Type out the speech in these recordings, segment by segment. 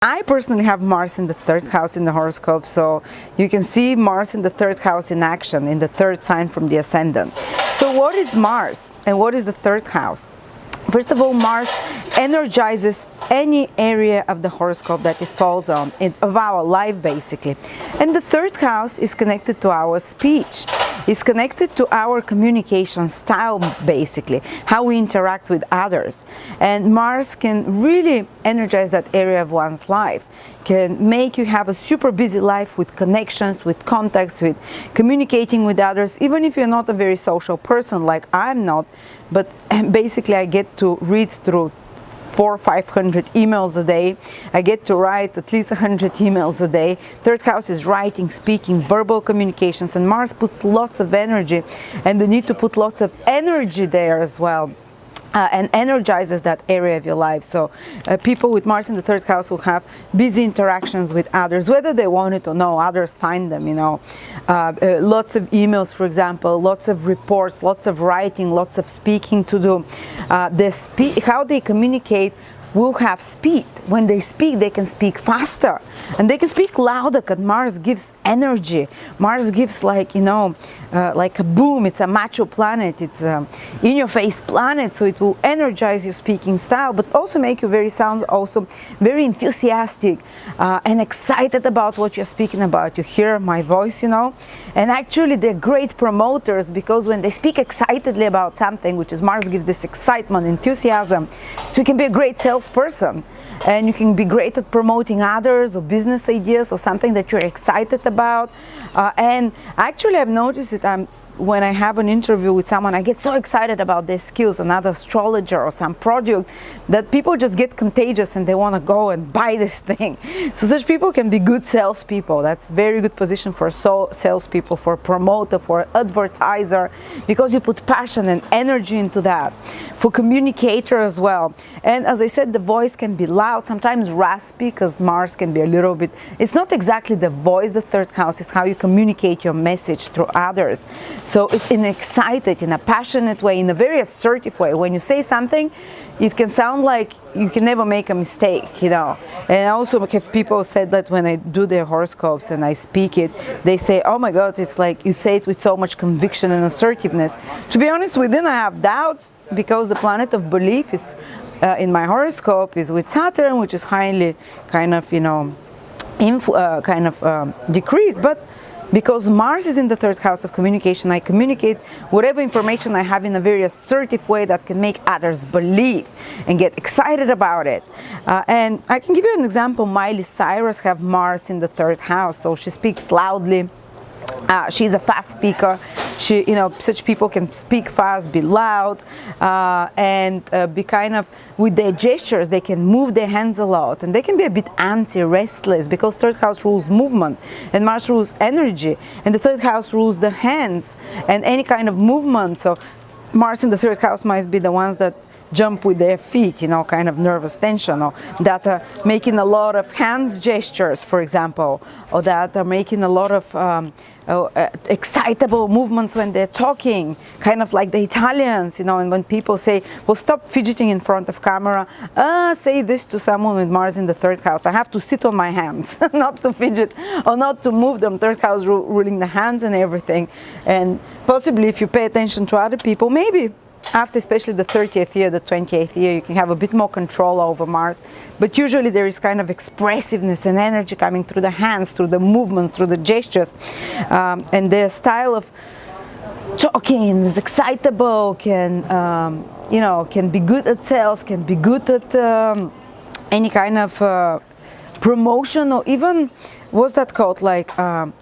I personally have Mars in the third house in the horoscope, so you can see Mars in the third house in action, in the third sign from the ascendant. So what is Mars and what is the third house? First of all, Mars energizes any area of the horoscope that it falls on, of our life basically. And the third house is connected to our speech. It's connected to our communication style basically, how we interact with others. And Mars can really energize that area of one's life, can make you have a super busy life with connections, with contacts, with communicating with others, even if you're not a very social person like I'm not. But basically I get to read through 400 or 500 emails a day. I get to write at least 100 emails a day. Third house is writing, speaking, verbal communications, and Mars puts lots of energy, and the need to put lots of energy there as well. And energizes that area of your life. So people with Mars in the third house will have busy interactions with others, whether they want it or no. Others find them, lots of emails, for example, lots of reports, lots of writing, lots of speaking to do. How they communicate will have speed. When they speak, they can speak faster and they can speak louder, because Mars gives energy. Mars gives like a boom. It's a macho planet. It's in your face planet, so it will energize your speaking style, but also make you also very enthusiastic and excited about what you're speaking about. You hear my voice, and actually they're great promoters, because when they speak excitedly about something, which is Mars gives this excitement, enthusiasm, so you can be a great salesperson, and you can be great at promoting others or business ideas or something that you're excited about. And actually I've noticed it when I have an interview with someone, I get so excited about their skills, another astrologer or some product, that people just get contagious and they want to go and buy this thing. So such people can be good salespeople. That's very good position for salespeople, for a promoter, for an advertiser, because you put passion and energy into that. For communicator as well. And as I said, the voice can be loud, sometimes raspy, because Mars can be a little bit, it's not exactly the voice, the third house, it's how you communicate your message through others. So it's in an excited, in a passionate way, in a very assertive way. When you say something, it can sound like you can never make a mistake, And I also have people said that when I do their horoscopes and I speak it, they say, oh my God, it's like you say it with so much conviction and assertiveness. To be honest, within I have doubts, because the planet of belief is in my horoscope is with Saturn, which is highly decreased. But because Mars is in the third house of communication, I communicate whatever information I have in a very assertive way that can make others believe and get excited about it. And I can give you an example. Miley, Cyrus have Mars in the third house, so she speaks loudly. She's a fast speaker. Such people can speak fast, be loud, and be with their gestures, they can move their hands a lot, and they can be a bit restless, because third house rules movement, and Mars rules energy, and the third house rules the hands and any kind of movement. So Mars in the third house might be the ones that jump with their feet, kind of nervous tension, or that are making a lot of hands gestures, for example, or that are making a lot of excitable movements when they're talking, kind of like the Italians, and when people say, well, stop fidgeting in front of camera, say this to someone with Mars in the third house, I have to sit on my hands, not to fidget or not to move them. Third house ruling the hands and everything. And possibly if you pay attention to other people, maybe after especially the 30th year, the 28th year, you can have a bit more control over Mars. But usually there is kind of expressiveness and energy coming through the hands, through the movements, through the gestures. And their style of talking is excitable, can be good at sales, can be good at any kind of promotion, or even, what's that called, like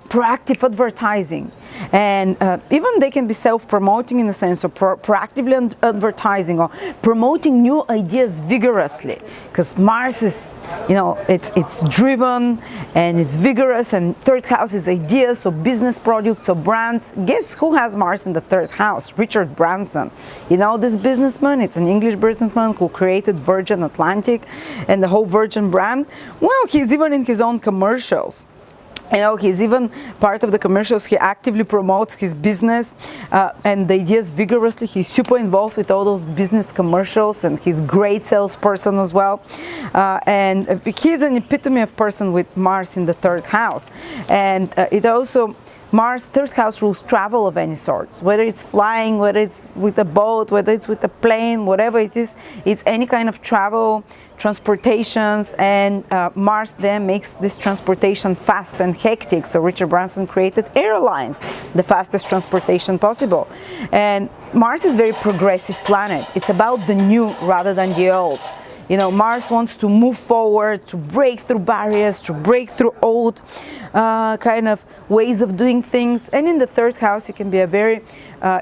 proactive advertising. And even they can be self-promoting in a sense, or proactively advertising or promoting new ideas vigorously, because Mars is, it's driven and it's vigorous, and third house is ideas, so business products or brands. Guess who has Mars in the third house? Richard Branson. This businessman, it's an English businessman who created Virgin Atlantic and the whole Virgin brand. Well, he's even in his own commercials. You know, he's even part of the commercials. He actively promotes his business and the ideas vigorously. He's super involved with all those business commercials, and he's a great salesperson as well. And he's an epitome of person with Mars in the third house. And it also, Mars, third house rules travel of any sorts, whether it's flying, whether it's with a boat, whether it's with a plane, whatever it is, it's any kind of travel, transportations, and Mars then makes this transportation fast and hectic. So Richard Branson created airlines, the fastest transportation possible. And Mars is a very progressive planet. It's about the new rather than the old. You know, Mars wants to move forward, to break through barriers, to break through old kind of ways of doing things. And in the third house, you can be a very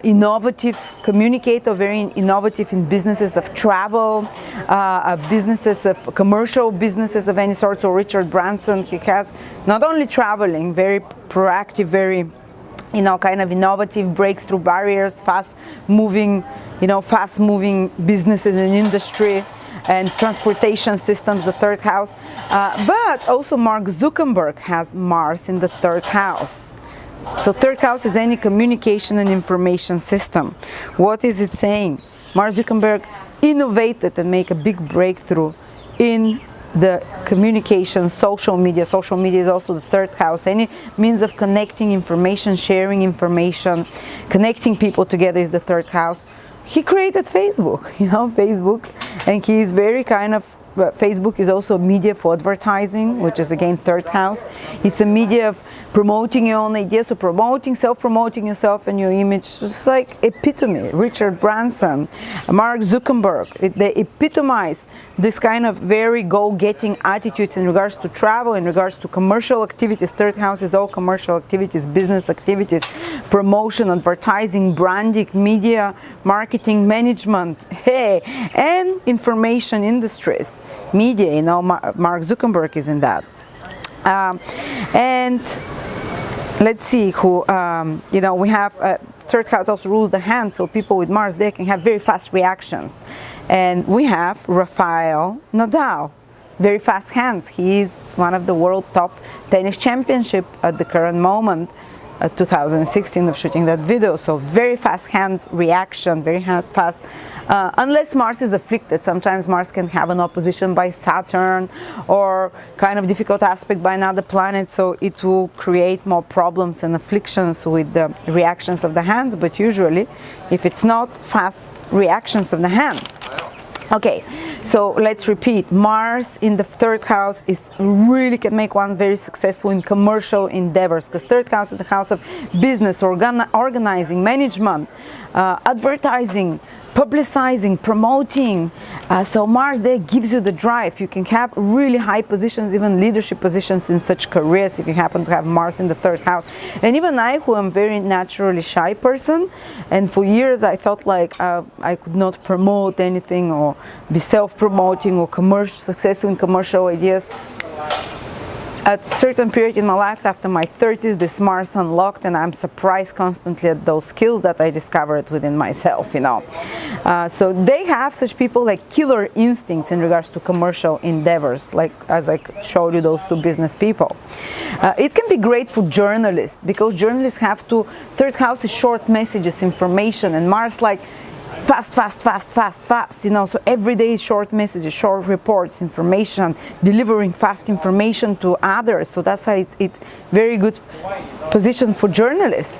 innovative communicator, very innovative in businesses of travel, businesses of commercial businesses of any sort. So Richard Branson, he has not only traveling, very proactive, very, you know, kind of innovative, breaks through barriers, fast moving businesses and industry and transportation systems, the third house. But also Mark Zuckerberg has Mars in the third house. So third house is any communication and information system. What is it saying? Mark Zuckerberg innovated and made a big breakthrough in the communication, social media. Social media is also the third house. Any means of connecting information, sharing information, connecting people together is the third house. He created Facebook, you know, Facebook, and he is very kind of, Facebook is also media for advertising, which is again third house. It's a media of promoting your own ideas, so promoting, self-promoting yourself and your image, just like epitome. Richard Branson, Mark Zuckerberg, they epitomize this kind of very go-getting attitudes in regards to travel, in regards to commercial activities. Third house is all commercial activities, business activities, promotion, advertising, branding, media, marketing, management, and information industries, media. You know, Mark Zuckerberg is in that. And let's see who, you know, we have third house also rules the hand, so people with Mars, they can have very fast reactions. And we have Rafael Nadal, very fast hands. He is one of the world top tennis championship at the current moment, 2016 of shooting that video. So very fast hands reaction, very fast. Unless Mars is afflicted, sometimes Mars can have an opposition by Saturn or kind of difficult aspect by another planet, so it will create more problems and afflictions with the reactions of the hands. But usually, if it's not fast reactions of the hands. Okay, so let's repeat. Mars in the third house is really can make one very successful in commercial endeavors, because third house is the house of business, organizing, management, advertising, publicizing, promoting. So Mars there gives you the drive. You can have really high positions, even leadership positions in such careers if you happen to have Mars in the third house. And even I, who am very naturally shy person, and for years I thought like I could not promote anything or be self-promoting or successful in commercial ideas. At a certain period in my life, after my 30s, this Mars unlocked, and I'm surprised constantly at those skills that I discovered within myself, you know. So they have such people like killer instincts in regards to commercial endeavors, like as I showed you those two business people. It can be great for journalists, because journalists have to, third house is short messages, information, and Mars like fast, you know, so every day short messages, short reports, information, delivering fast information to others. So that's why it's very good position for journalists.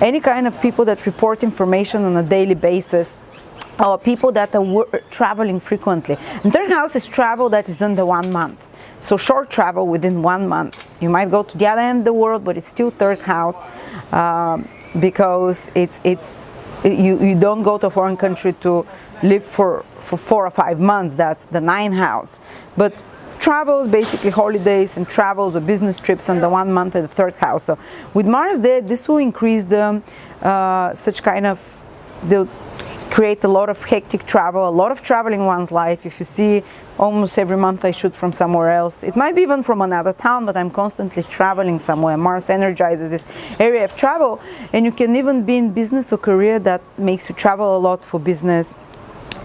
Any kind of people that report information on a daily basis, or people that are traveling frequently. And third house is travel that is under 1 month. So short travel within 1 month. You might go to the other end of the world, but it's still third house, because you don't go to a foreign country to live for 4 or 5 months. That's the 9th house. But travels, basically holidays and travels or business trips under 1 month at the third house. So with Mars there, this will increase the such kind of, they'll create a lot of hectic travel, a lot of traveling in one's life. If you see, almost every month I shoot from somewhere else. It might be even from another town, but I'm constantly traveling somewhere. Mars energizes this area of travel, and you can even be in business or career that makes you travel a lot for business.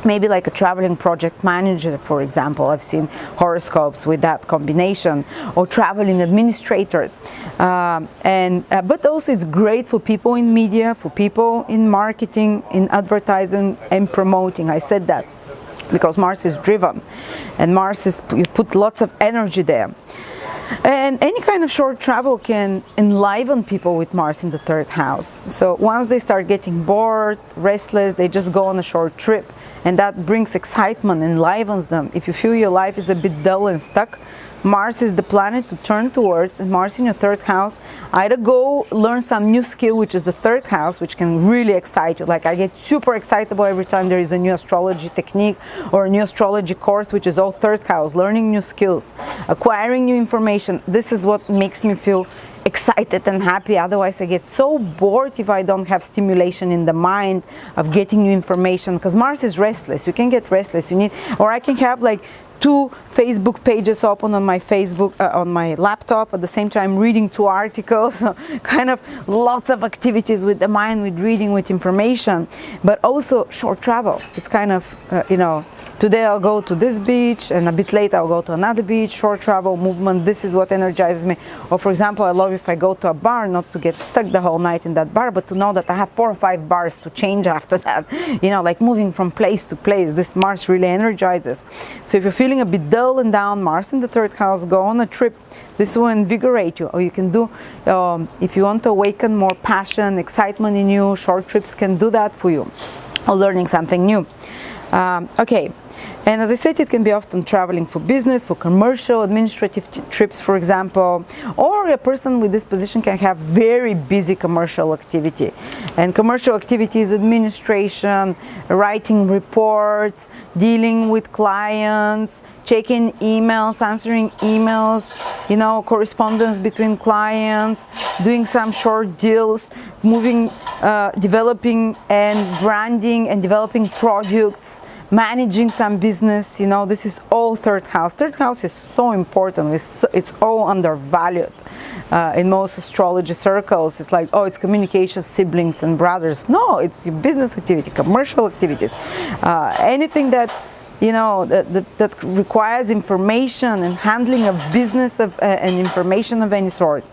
maybe like a traveling project manager, for example. I've seen horoscopes with that combination, or traveling administrators. But also it's great for people in media, for people in marketing, in advertising and promoting. I said that because Mars is driven, and Mars is, you put lots of energy there. And any kind of short travel can enliven people with Mars in the third house. So once they start getting bored, restless, they just go on a short trip, and that brings excitement, enlivens them. If you feel your life is a bit dull and stuck, Mars is the planet to turn towards, and Mars in your third house, either go learn some new skill, which is the third house, which can really excite you. Like I get super excitable every time there is a new astrology technique or a new astrology course, which is all third house, learning new skills, acquiring new information. This is what makes me feel excited and happy. Otherwise I get so bored if I don't have stimulation in the mind of getting new information, because Mars is restless. You can get restless. You need, or I can have like 2 Facebook pages open on my on my laptop at the same time, reading 2 articles. So kind of lots of activities with the mind, with reading, with information, but also short travel. It's kind of today I'll go to this beach, and a bit later I'll go to another beach. Short travel, movement, this is what energizes me. Or for example, I love if I go to a bar, not to get stuck the whole night in that bar, but to know that I have 4 or 5 bars to change after that. Like moving from place to place. This Mars really energizes. So if you're feeling a bit dull and down, Mars in the third house, go on a trip. This will invigorate you. Or you can do, if you want to awaken more passion, excitement in you, short trips can do that for you. Or learning something new. Okay. And as I said, it can be often traveling for business, for commercial, administrative trips, for example, or a person with this position can have very busy commercial activity. And commercial activity is administration, writing reports, dealing with clients, checking emails, answering emails, correspondence between clients, doing some short deals, moving, developing and branding and developing products, managing some business. This is all third house. Third house is so important. It's all undervalued in most astrology circles. It's like, oh, it's communication, siblings and brothers. No, it's your business activity, commercial activities, anything that that requires information and handling of business and information of any sort.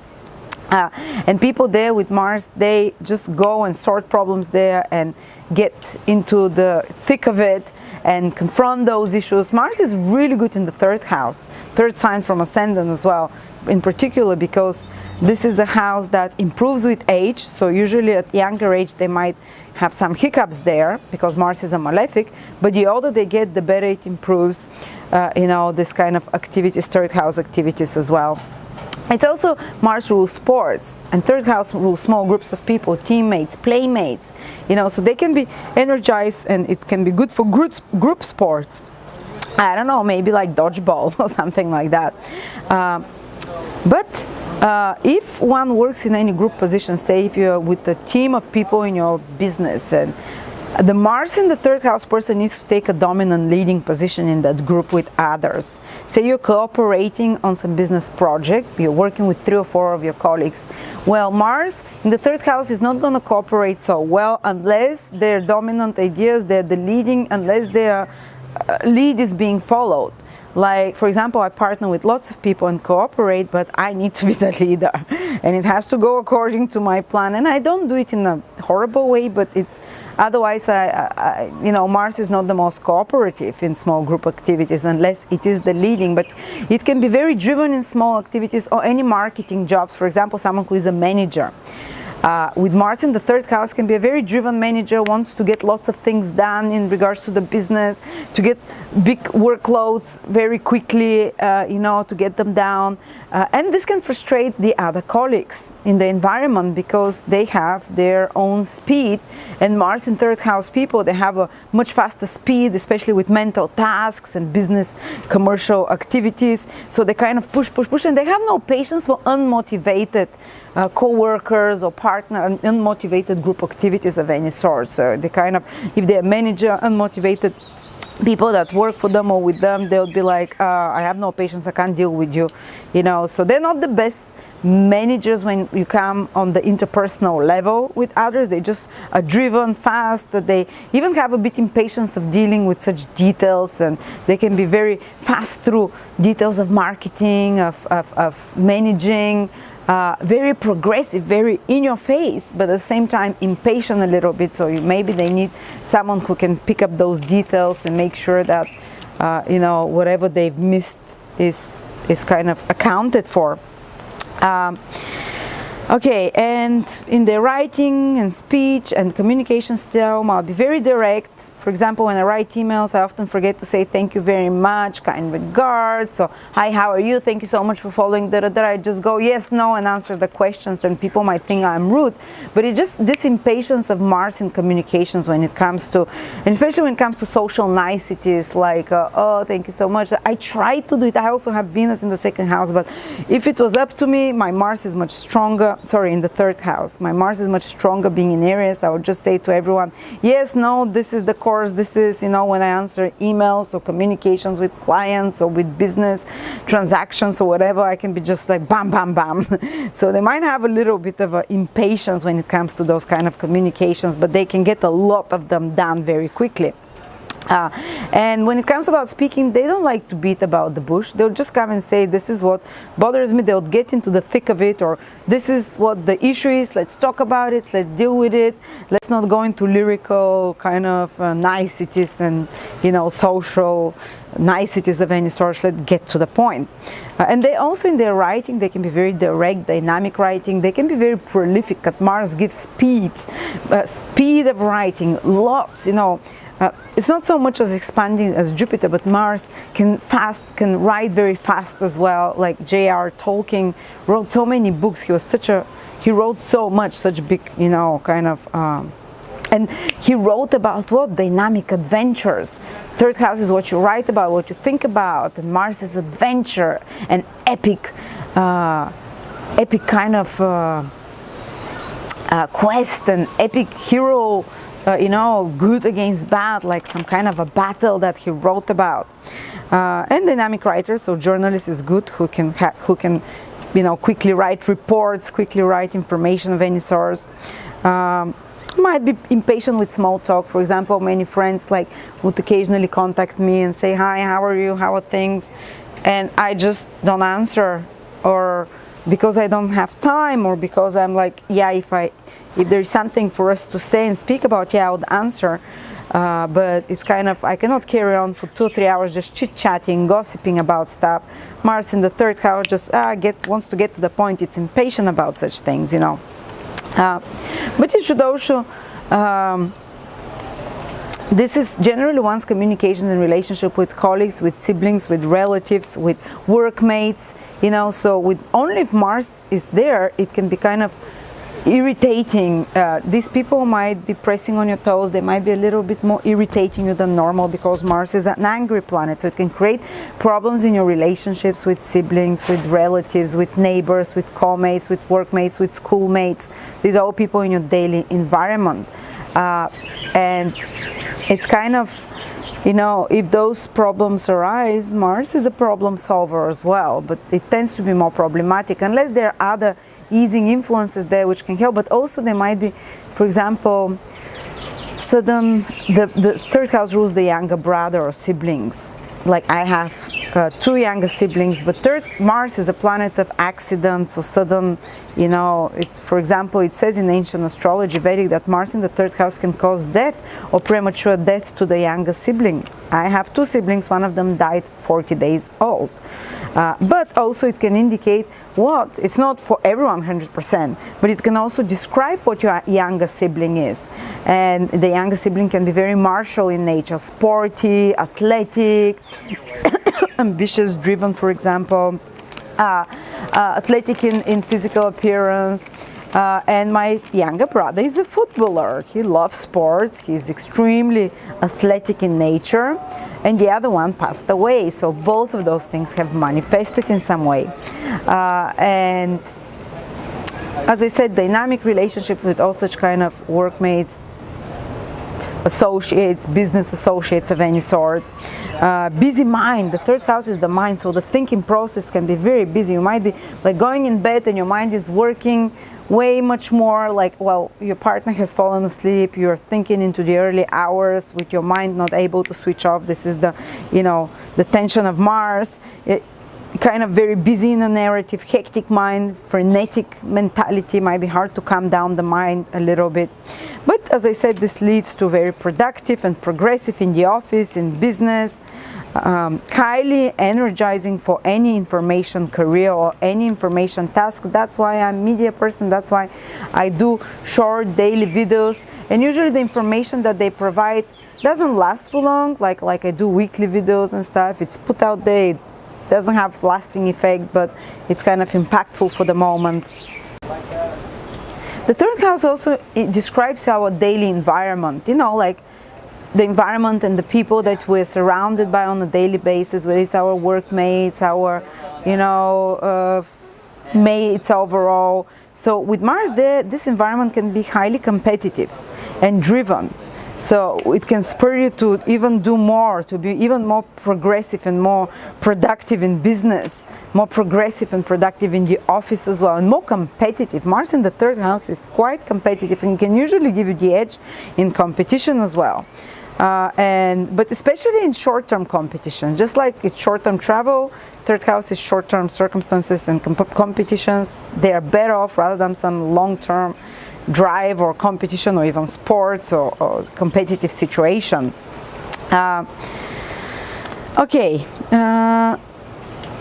And people there with Mars, they just go and sort problems there and get into the thick of it and confront those issues. Mars is really good in the third house, third sign from ascendant as well, in particular because this is a house that improves with age. So usually at younger age they might have some hiccups there because Mars is a malefic, but the older they get, the better it improves, this kind of activities, third house activities as well. It's also Mars rules sports, and third house rules small groups of people, teammates, playmates, so they can be energized, and it can be good for group sports. I don't know, maybe like dodgeball or something like that. But if one works in any group position, say if you're with a team of people in your business, and the Mars in the third house person needs to take a dominant leading position in that group with others. Say you're cooperating on some business project, you're working with 3 or 4 of your colleagues. Well, Mars in the third house is not going to cooperate so well unless their dominant ideas, they're the leading, unless their lead is being followed. Like, for example, I partner with lots of people and cooperate, but I need to be the leader. And it has to go according to my plan. And I don't do it in a horrible way, but it's otherwise, Mars is not the most cooperative in small group activities unless it is the leading. But it can be very driven in small activities or any marketing jobs. For example, someone who is a manager. With Mars in the third house can be a very driven manager, wants to get lots of things done in regards to the business, to get big workloads very quickly, to get them down. And this can frustrate the other colleagues in the environment because they have their own speed. And Mars in third house people, they have a much faster speed, especially with mental tasks and business commercial activities. So they kind of push, and they have no patience for unmotivated co-workers or partner, unmotivated group activities of any sort. So they kind of, if they're a manager, unmotivated people that work for them or with them, they'll be like, I have no patience, I can't deal with you, so they're not the best managers when you come on the interpersonal level with others. They just are driven fast, that they even have a bit impatience of dealing with such details, and they can be very fast through details of marketing, of managing, very progressive, very in your face, but at the same time impatient a little bit. So maybe they need someone who can pick up those details and make sure that whatever they've missed is kind of accounted for. Okay, and in their writing and speech and communication style, I'll be very direct. For example, when I write emails, I often forget to say thank you very much, kind regards, so hi, how are you, thank you so much for following, I just go yes, no, and answer the questions, and people might think I'm rude. But it's just this impatience of Mars in communications when it comes to, and especially when it comes to social niceties, like, oh, thank you so much. I try to do it. I also have Venus in the second house, but if it was up to me, my Mars is much stronger, in the third house. My Mars is much stronger being in Aries. I would just say to everyone, yes, no, this is the course, this is, when I answer emails or communications with clients or with business transactions or whatever, I can be just like bam, bam, bam. So they might have a little bit of impatience when it comes to those kind of communications, but they can get a lot of them done very quickly. And when it comes about speaking, they don't like to beat about the bush. They'll just come and say, this is what bothers me. They'll get into the thick of it, or this is what the issue is. Let's talk about it. Let's deal with it. Let's not go into lyrical kind of niceties and, social niceties of any sort. Let's get to the point. And they also, in their writing, they can be very direct, dynamic writing. They can be very prolific. At Mars gives speed of writing, lots, it's not so much as expanding as Jupiter, but Mars can write very fast as well. Like J.R. Tolkien wrote so many books. He wrote so much, such big, and he wrote about what? Dynamic adventures. Third house is what you write about, what you think about, and Mars is adventure and epic kind of quest and epic hero. Good against bad, like some kind of a battle that he wrote about. And dynamic writers, so journalist is good, who can quickly write reports, quickly write information of any source. Might be impatient with small talk. For example, many friends would occasionally contact me and say, hi, how are you, how are things? And I just don't answer, or because I don't have time, or because I'm like, yeah, if there's something for us to say and speak about, yeah, I would answer. But it's kind of, I cannot carry on for 2 or 3 hours just chit-chatting, gossiping about stuff. Mars in the third house just wants to get to the point. It's impatient about such things, But it should also, this is generally one's communications and relationship with colleagues, with siblings, with relatives, with workmates, so only if Mars is there, it can be kind of irritating. These people might be pressing on your toes. They might be a little bit more irritating you than normal, because Mars is an angry planet, so it can create problems in your relationships with siblings, with relatives, with neighbors, with co-mates, with workmates, with schoolmates. These are all people in your daily environment, and it's kind of, if those problems arise, Mars is a problem solver as well, but it tends to be more problematic unless there are other easing influences there which can help. But also there might be, for example, the third house rules the younger brother or siblings. Like I have 2 younger siblings, but Mars is a planet of accidents or sudden, it's, for example, it says in ancient astrology, Vedic, that Mars in the third house can cause death or premature death to the younger sibling. I have 2 siblings, one of them died 40 days old. But also it can indicate what, it's not for everyone 100%, but it can also describe what your younger sibling is. And the younger sibling can be very martial in nature, sporty, athletic, ambitious, driven, for example, athletic in physical appearance. And my younger brother is a footballer. He loves sports. He's extremely athletic in nature. And the other one passed away. So both of those things have manifested in some way. And as I said, dynamic relationship with all such kind of workmates, associates, business associates of any sort. Busy mind. The third house is the mind, so the thinking process can be very busy. You might be like going in bed and your mind is working way much more, like, well, your partner has fallen asleep, you're thinking into the early hours with your mind not able to switch off. This is the, you know, the tension of Mars. Kind of very busy in a narrative, hectic mind, frenetic mentality. Might be hard to calm down the mind a little bit. But as I said, this leads to very productive and progressive in the office, in business, highly energizing for any information career or any information task. That's why I'm a media person. That's why I do short daily videos. And usually the information that they provide doesn't last for long, like I do weekly videos and stuff. It's put out there. It doesn't have lasting effect, but it's kind of impactful for the moment. The third house also describes our daily environment, you know, like the environment and the people that we're surrounded by on a daily basis, whether it's our workmates, our, you know, mates overall. So with Mars there, this environment can be highly competitive and driven. So it can spur you to even do more, to be even more progressive and more productive in business, more progressive and productive in the office as well, and more competitive. Mars in the third house is quite competitive and can usually give you the edge in competition as well. But especially in short-term competition, just like it's short-term travel, third house is short-term circumstances and competitions. They are better off rather than some long-term drive or competition or even sports or competitive situation.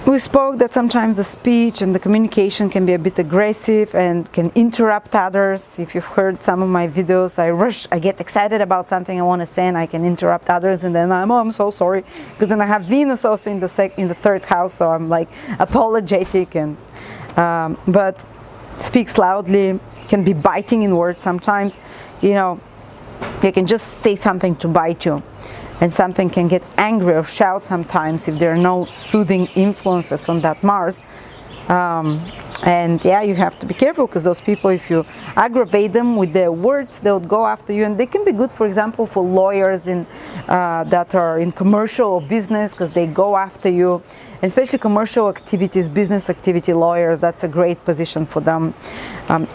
We spoke that sometimes the speech and the communication can be a bit aggressive and can interrupt others. If you've heard some of my videos, I get excited about something I want to say and I can interrupt others, and then I'm so sorry, because then I have Venus also in the third house, so I'm like apologetic and but speaks loudly, can be biting in words sometimes. You know, they can just say something to bite you, and something can get angry or shout sometimes if there are no soothing influences on that Mars. And yeah, you have to be careful, because those people, if you aggravate them with their words, they'll go after you. And they can be good, for example, for lawyers that are in commercial or business, because they go after you. And especially commercial activities, business activity lawyers, that's a great position for them.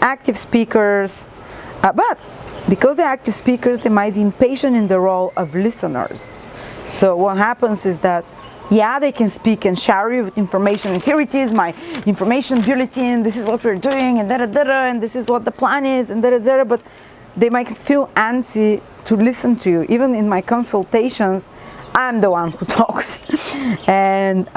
Active speakers, but because they're active speakers, they might be impatient in the role of listeners. So what happens is that, yeah, they can speak and shower you with information, and here it is, my information bulletin, this is what we're doing, and and this is what the plan is, and but they might feel antsy to listen to you. Even in my consultations, I'm the one who talks, and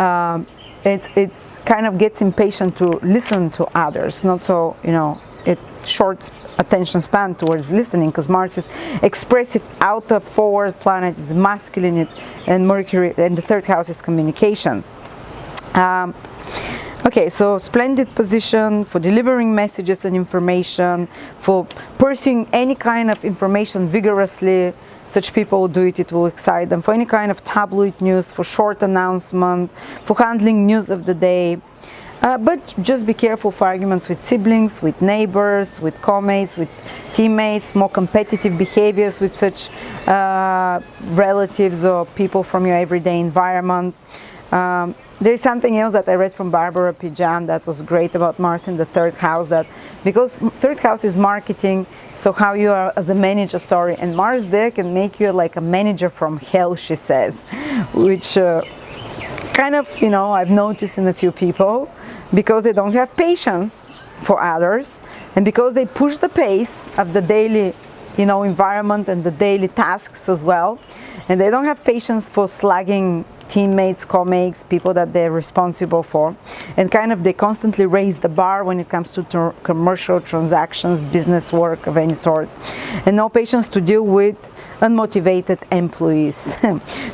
it's kind of gets impatient to listen to others, not so, you know, it short attention span towards listening, because Mars is expressive, outer forward planet, is masculine, and Mercury and the third house is communications. Okay, so splendid position for delivering messages and information, for pursuing any kind of information vigorously. Such people will do it, it will excite them. For any kind of tabloid news, for short announcement, for handling news of the day. But just be careful for arguments with siblings, with neighbors, with co-mates, with teammates, more competitive behaviors with such relatives or people from your everyday environment. There's something else that I read from Barbara Pijan that was great about Mars in the third house, that because third house is marketing, so how you are as a manager, and Mars there can make you like a manager from hell, she says, which kind of, you know, I've noticed in a few people, because they don't have patience for others, and because they push the pace of the daily, you know, environment and the daily tasks as well, and they don't have patience for slugging teammates, co-mates, people that they're responsible for, and kind of they constantly raise the bar when it comes to commercial transactions, business work of any sort, and no patience to deal with unmotivated employees.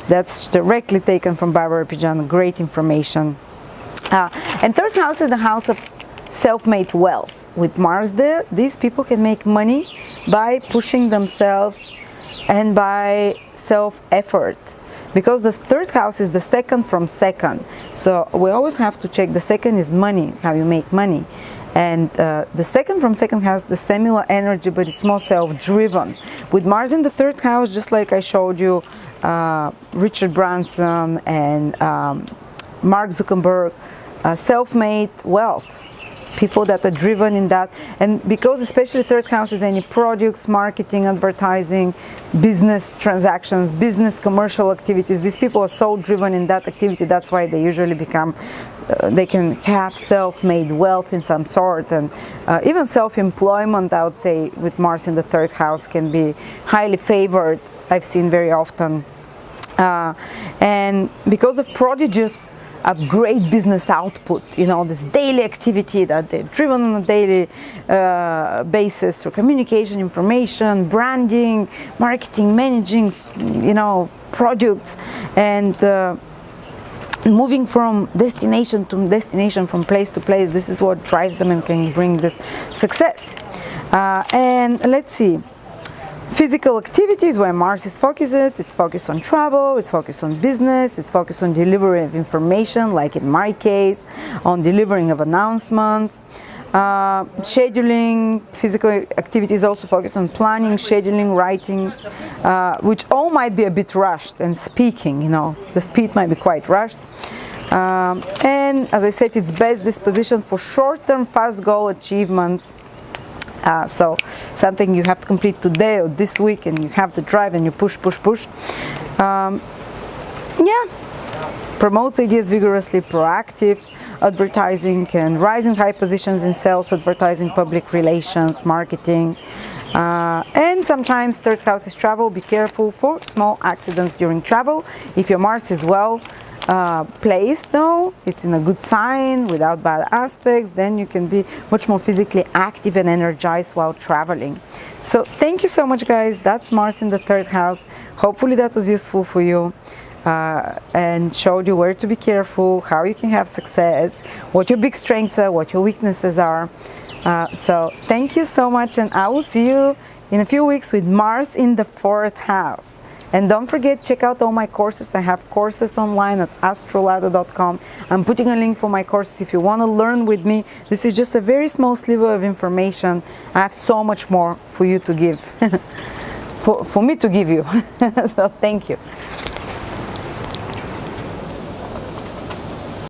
That's directly taken from Barbara Pijan, great information. And third house is the house of self-made wealth. With Mars there, these people can make money by pushing themselves and by self-effort, because the third house is the second from second. So we always have to check, the second is money, how you make money. And the second from second house, the similar energy, but it's more self-driven. With Mars in the third house, just like I showed you, Richard Branson and Mark Zuckerberg, self-made wealth. People that are driven in that, and because especially third house is any products, marketing, advertising, business transactions, business commercial activities, these people are so driven in that activity. That's why they usually become, they can have self-made wealth in some sort, and even self-employment, I would say, with Mars in the third house can be highly favored. I've seen very often, and because of prodigious of great business output, you know, this daily activity that they're driven on a daily basis through communication, information, branding, marketing, managing, you know, products, and moving from destination to destination, from place to place. This is what drives them and can bring this success. And let's see. Physical activities where Mars is focused, it's focused on travel, it's focused on business, it's focused on delivery of information, like in my case, on delivering of announcements. Scheduling, physical activities also focused on planning, scheduling, writing, which all might be a bit rushed, and speaking, you know, the speed might be quite rushed. And as I said, it's best disposition for short-term, fast goal achievements. So something you have to complete today or this week, and you have to drive and you push. Yeah, promotes ideas vigorously, proactive advertising, can rise in high positions in sales, advertising, public relations, marketing. And sometimes third house is travel. Be careful for small accidents during travel. If your Mars is well placed, though, it's in a good sign without bad aspects, then you can be much more physically active and energized while traveling. So thank you so much, guys. That's Mars in the third house. Hopefully that was useful for you, and showed you where to be careful, how you can have success, what your big strengths are, what your weaknesses are. So thank you so much, and I will see you in a few weeks with Mars in the fourth house. And don't forget, check out all my courses. I have courses online at astrolada.com. I'm putting a link for my courses if you want to learn with me. This is just a very small sliver of information. I have so much more for you to give, for me to give you. So thank you.